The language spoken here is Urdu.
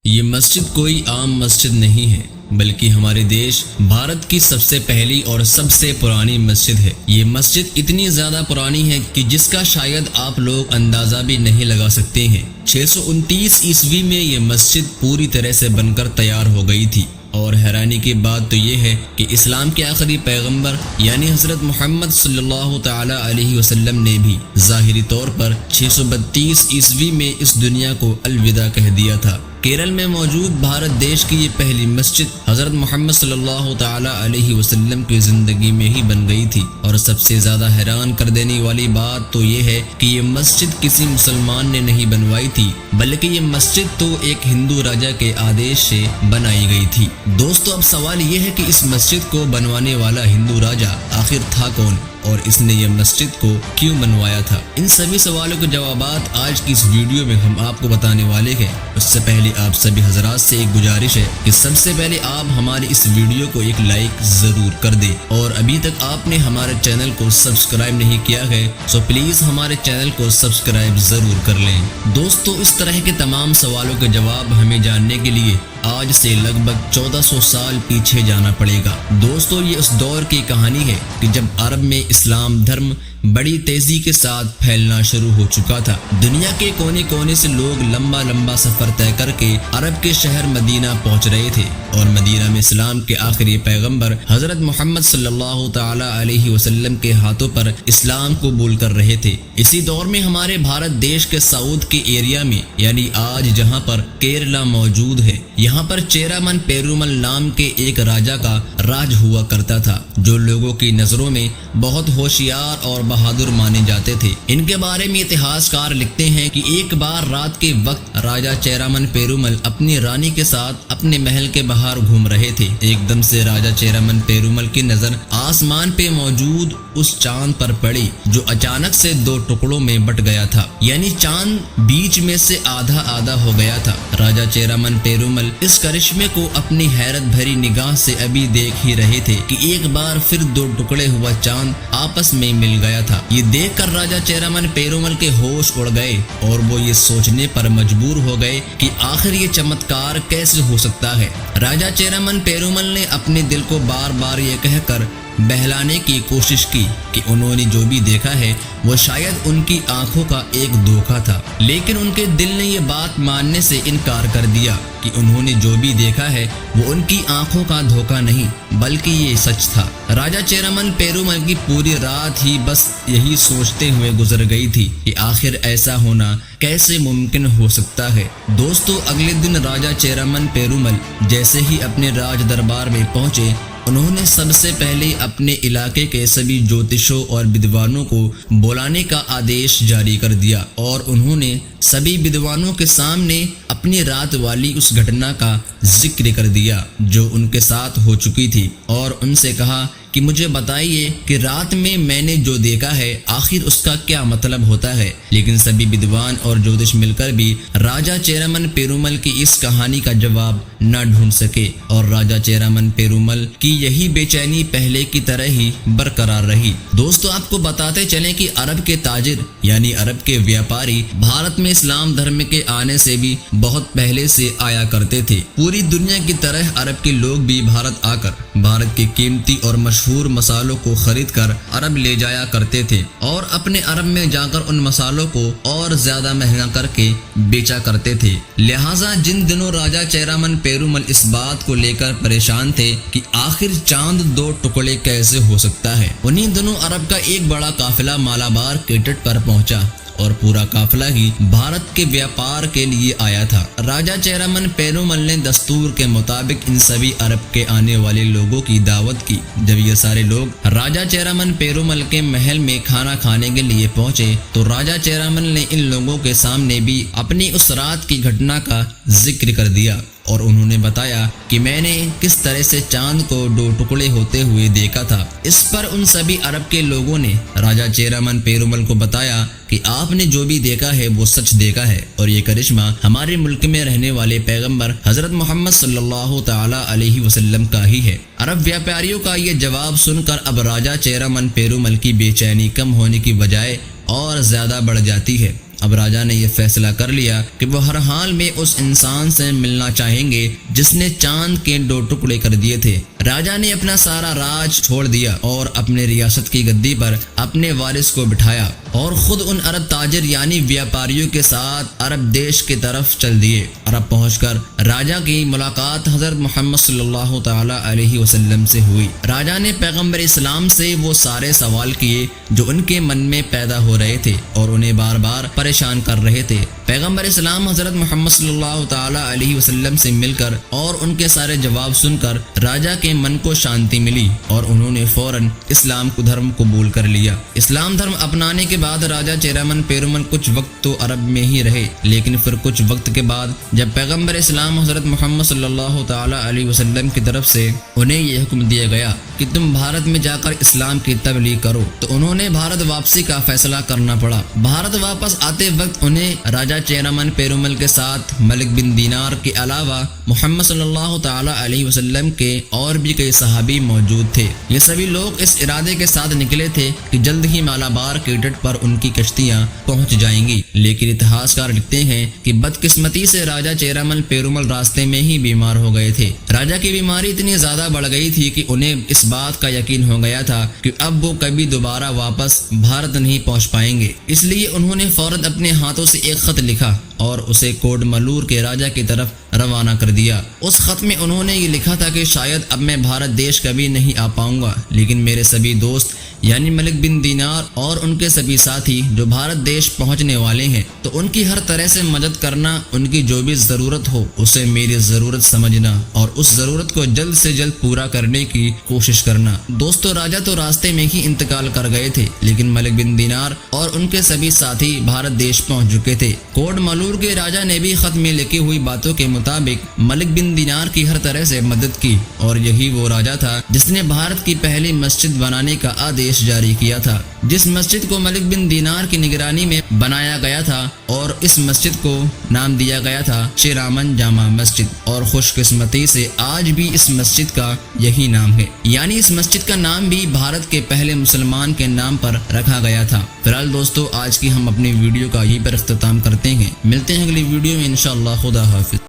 یہ مسجد کوئی عام مسجد نہیں ہے بلکہ ہمارے دیش بھارت کی سب سے پہلی اور سب سے پرانی مسجد ہے۔ یہ مسجد اتنی زیادہ پرانی ہے کہ جس کا شاید آپ لوگ اندازہ بھی نہیں لگا سکتے ہیں۔ 629 عیسوی میں یہ مسجد پوری طرح سے بن کر تیار ہو گئی تھی، اور حیرانی کی بات تو یہ ہے کہ اسلام کے آخری پیغمبر یعنی حضرت محمد صلی اللہ تعالی علیہ وسلم نے بھی ظاہری طور پر 632 عیسوی میں اس دنیا کو الوداع کہہ دیا تھا۔ کیرل میں موجود بھارت دیش کی یہ پہلی مسجد حضرت محمد صلی اللہ تعالی علیہ وسلم کی زندگی میں ہی بن گئی تھی، اور سب سے زیادہ حیران کر دینے والی بات تو یہ ہے کہ یہ مسجد کسی مسلمان نے نہیں بنوائی تھی، بلکہ یہ مسجد تو ایک ہندو راجا کے آدیش سے بنائی گئی تھی۔ دوستو، اب سوال یہ ہے کہ اس مسجد کو بنوانے والا ہندو راجا آخر تھا کون، اور اس نے یہ مسجد کو کیوں بنوایا تھا؟ ان سبھی سوالوں کے جوابات آج کی اس ویڈیو میں ہم آپ کو بتانے والے ہیں۔ اس سے پہلے آپ سبھی حضرات سے ایک گزارش ہے کہ سب سے پہلے آپ ہماری اس ویڈیو کو ایک لائک ضرور کر دیں، اور ابھی تک آپ نے ہمارے چینل کو سبسکرائب نہیں کیا ہے تو پلیز ہمارے چینل کو سبسکرائب ضرور کر لیں۔ دوستو، اس طرح کے تمام سوالوں کے جواب ہمیں جاننے کے لیے آج سے لگ بھگ 1400 سال پیچھے جانا پڑے گا۔ دوستو، یہ اس دور کی کہانی ہے کہ جب عرب میں اسلام دھرم بڑی تیزی کے ساتھ پھیلنا شروع ہو چکا تھا۔ دنیا کے کونے کونے سے لوگ لمبا سفر طے کر کے عرب کے شہر مدینہ پہنچ رہے تھے، اور مدینہ میں اسلام کے آخری پیغمبر حضرت محمد صلی اللہ تعالی علیہ وسلم کے ہاتھوں پر اسلام قبول کر رہے تھے۔ اسی دور میں ہمارے بھارت دیش کے ساؤتھ کے ایریا میں، یعنی آج جہاں پر کیرلا موجود ہے، یہاں پر چیرامن پیرومل نام کے ایک راجا کا راج ہوا کرتا تھا، جو لوگوں کی نظروں میں بہت ہوشیار اور بہادر مانے جاتے تھے۔ ان کے بارے میں اتہاس کار لکھتے ہیں کہ ایک بار رات کے وقت راجا چیرامن پیرومل اپنی رانی کے ساتھ اپنے محل کے باہر گھوم رہے تھے۔ ایک دم سے راجا چیرامن پیرومل کی نظر آسمان پہ موجود اس چاند پر پڑی، جو اچانک سے دو ٹکڑوں میں بٹ گیا تھا، یعنی چاند بیچ میں سے آدھا آدھا ہو گیا تھا۔ راجا چیرامن پیرومل اس کرشمے کو اپنی حیرت بھری نگاہ سے ابھی دیکھ ہی رہے تھے کہ ایک بار پھر دو ٹکڑے ہوا چاند آپس میں مل گیا تھا۔ یہ دیکھ کر راجا چیرامن پیرومل کے ہوش اڑ گئے، اور وہ یہ سوچنے پر مجبور ہو گئے کہ آخر یہ چمتکار کیسے ہو سکتا ہے۔ راجا چیرامن پیرومل نے اپنے دل کو بار بار یہ کہہ کر بہلانے کی کوشش کی کہ انہوں نے جو بھی دیکھا ہے وہ شاید ان کی آنکھوں کا ایک دھوکہ تھا، لیکن ان کے دل نے یہ بات ماننے سے انکار کر دیا کہ انہوں نے جو بھی دیکھا ہے وہ ان کی آنکھوں کا دھوکہ نہیں بلکہ یہ سچ تھا۔ راجا چیرامن پیرومل کی پوری رات ہی بس یہی سوچتے ہوئے گزر گئی تھی کہ آخر ایسا ہونا کیسے ممکن ہو سکتا ہے۔ دوستو، اگلے دن راجا چیرامن پیرومل جیسے ہی اپنے راج دربار میں پہنچے، انہوں نے سب سے پہلے اپنے علاقے کے سبھی جوتشوں اور بدوانوں کو بلانے کا آدیش جاری کر دیا، اور انہوں نے سبھی بدوانوں کے سامنے اپنی رات والی اس گھٹنا کا ذکر کر دیا جو ان کے ساتھ ہو چکی تھی، اور ان سے کہا کہ مجھے بتائیے کہ رات میں نے جو دیکھا ہے آخر اس کا کیا مطلب ہوتا ہے۔ لیکن سبھی بدوان اور جوتش مل کر بھی راجا چیرامن پیرومل کی اس کہانی کا جواب نہ ڈھونڈ سکے، اور راجا چیرامن پیرومل کی یہی بے چینی پہلے کی طرح ہی برقرار رہی۔ دوستو، آپ کو بتاتے چلیں کہ عرب کے تاجر یعنی عرب کے ویاپاری بھارت میں اسلام دھرم کے آنے سے بھی بہت پہلے سے آیا کرتے تھے۔ پوری دنیا کی طرح عرب کے لوگ بھی بھارت آ کر بھارت کے قیمتی اور مشہور مسالوں کو خرید کر عرب لے جایا کرتے تھے، اور اپنے عرب میں جا کر ان مسالوں کو اور زیادہ مہنگا کر کے بیچا کرتے تھے۔ لہٰذا جن دنوں راجا چیرامن پیرومل اس بات کو لے کر پریشان تھے کہ آخر چاند دو ٹکڑے کیسے ہو سکتا ہے، انہی دنوں عرب کا ایک بڑا قافلہ مالابار کے تٹ پر پہنچا، اور پورا قافلہ ہی بھارت کے ویاپار کے لیے آیا تھا۔ راجا چیرامن پیرومل نے دستور کے مطابق ان سبھی عرب کے آنے والے لوگوں کی دعوت کی۔ جب یہ سارے لوگ راجا چیرامن پیرومل کے محل میں کھانا کھانے کے لیے پہنچے تو راجا چیرامن نے ان لوگوں کے سامنے بھی اپنی اس رات کی گھٹنا کا ذکر کر دیا، اور انہوں نے بتایا کہ میں نے کس طرح سے چاند کو دو ٹکڑے ہوتے ہوئے دیکھا تھا۔ اس پر ان سبھی عرب کے لوگوں نے راجا چیرامن پیرومل کو بتایا کہ آپ نے جو بھی دیکھا ہے وہ سچ دیکھا ہے، اور یہ کرشمہ ہمارے ملک میں رہنے والے پیغمبر حضرت محمد صلی اللہ تعالی علیہ وسلم کا ہی ہے۔ عرب ویاپاریوں کا یہ جواب سن کر اب راجا چیرامن پیرومل کی بے چینی کم ہونے کی بجائے اور زیادہ بڑھ جاتی ہے۔ اب راجا نے یہ فیصلہ کر لیا کہ وہ ہر حال میں اس انسان سے ملنا چاہیں گے جس نے چاند کے 2 ٹکڑے کر دیے تھے۔ راجا نے اپنا سارا راج چھوڑ دیا اور اپنے ریاست کی گدی پر اپنے وارث کو بٹھایا اور خود ان عرب تاجر یعنی ویاپاریوں کے ساتھ عرب دیش کی طرف چل دیے۔ عرب پہنچ کر راجا کی ملاقات حضرت محمد صلی اللہ تعالی علیہ وسلم سے ہوئی۔ راجا نے پیغمبر اسلام سے وہ سارے سوال کیے جو ان کے من میں پیدا ہو رہے تھے اور انہیں بار بار پریشان کر رہے تھے۔ پیغمبر اسلام حضرت محمد صلی اللہ تعالی علیہ وسلم سے مل کر اور ان کے سارے جواب سن کر راجا کے من کو شانتی ملی اور انہوں نے فوراً اسلام کو دھرم قبول کر لیا۔ اسلام دھرم اپنانے کے بعد راجا چیرامن پیرومل کچھ وقت تو عرب میں ہی رہے، لیکن پھر کچھ وقت کے بعد جب پیغمبر اسلام حضرت محمد صلی اللہ تعالی علیہ وسلم کی طرف سے انہیں یہ حکم دیا گیا کہ تم بھارت میں جا کر اسلام کی تبلیغ کرو، تو انہوں نے بھارت واپسی کا فیصلہ کرنا پڑا۔ بھارت واپس آتے وقت انہیں راجا چیرامن پیرومل کے ساتھ ملک بن دینار کے علاوہ محمد صلی اللہ تعالی علیہ وسلم کے اور بھی کئی صحابی موجود تھے۔ یہ سبھی لوگ اس ارادے کے ساتھ نکلے تھے کہ جلد ہی مالابار کے تٹ پر ان کی کشتیاں پہنچ جائیں گی، لیکن اتہاسکار لکھتے ہیں کہ بدقسمتی سے راجا چیرامن پیرومل راستے میں ہی بیمار ہو گئے تھے۔ راجا کی بیماری اتنی زیادہ بڑھ گئی تھی کہ انہیں اس بات کا یقین ہو گیا تھا کہ اب وہ کبھی دوبارہ واپس بھارت نہیں پہنچ پائیں گے۔ اس لیے انہوں نے فوراً اپنے ہاتھوں سے ایک خط لکھا اور اسے کوڈ ملور کے راجا کی طرف روانہ کر دیا۔ اس خط میں انہوں نے یہ لکھا تھا کہ شاید اب میں بھارت دیش کبھی نہیں آ پاؤں گا، لیکن میرے سبھی دوست یعنی ملک بن دینار اور ان کے سبھی ساتھی جو بھارت دیش پہنچنے والے ہیں، تو ان کی ہر طرح سے مدد کرنا، ان کی جو بھی ضرورت ہو اسے میری ضرورت سمجھنا اور اس ضرورت کو جلد سے جلد پورا کرنے کی کوشش کرنا۔ دوستو، راجا تو راستے میں ہی انتقال کر گئے تھے، لیکن ملک بن دینار اور ان کے سبھی ساتھی بھارت دیش پہنچ چکے تھے۔ کوڈ ملور کے راجا نے بھی خط میں لکھی ہوئی باتوں کے مطابق ملک بن دینار کی ہر طرح سے مدد کی، اور یہی وہ راجا تھا جس نے بھارت کی پہلی مسجد بنانے کا آدیش جاری کیا تھا، جس مسجد کو ملک بن دینار کی نگرانی میں بنایا گیا تھا اور اس مسجد کو نام دیا گیا تھا چیرامن جامع مسجد، اور خوش قسمتی سے آج بھی اس مسجد کا یہی نام ہے، یعنی اس مسجد کا نام بھی بھارت کے پہلے مسلمان کے نام پر رکھا گیا تھا۔ فی الحال دوستو، آج کی ہم اپنی ویڈیو کا یہیں پر اختتام کرتے ہیں، ملتے ہیں اگلی ویڈیو میں انشاءاللہ۔ خدا حافظ۔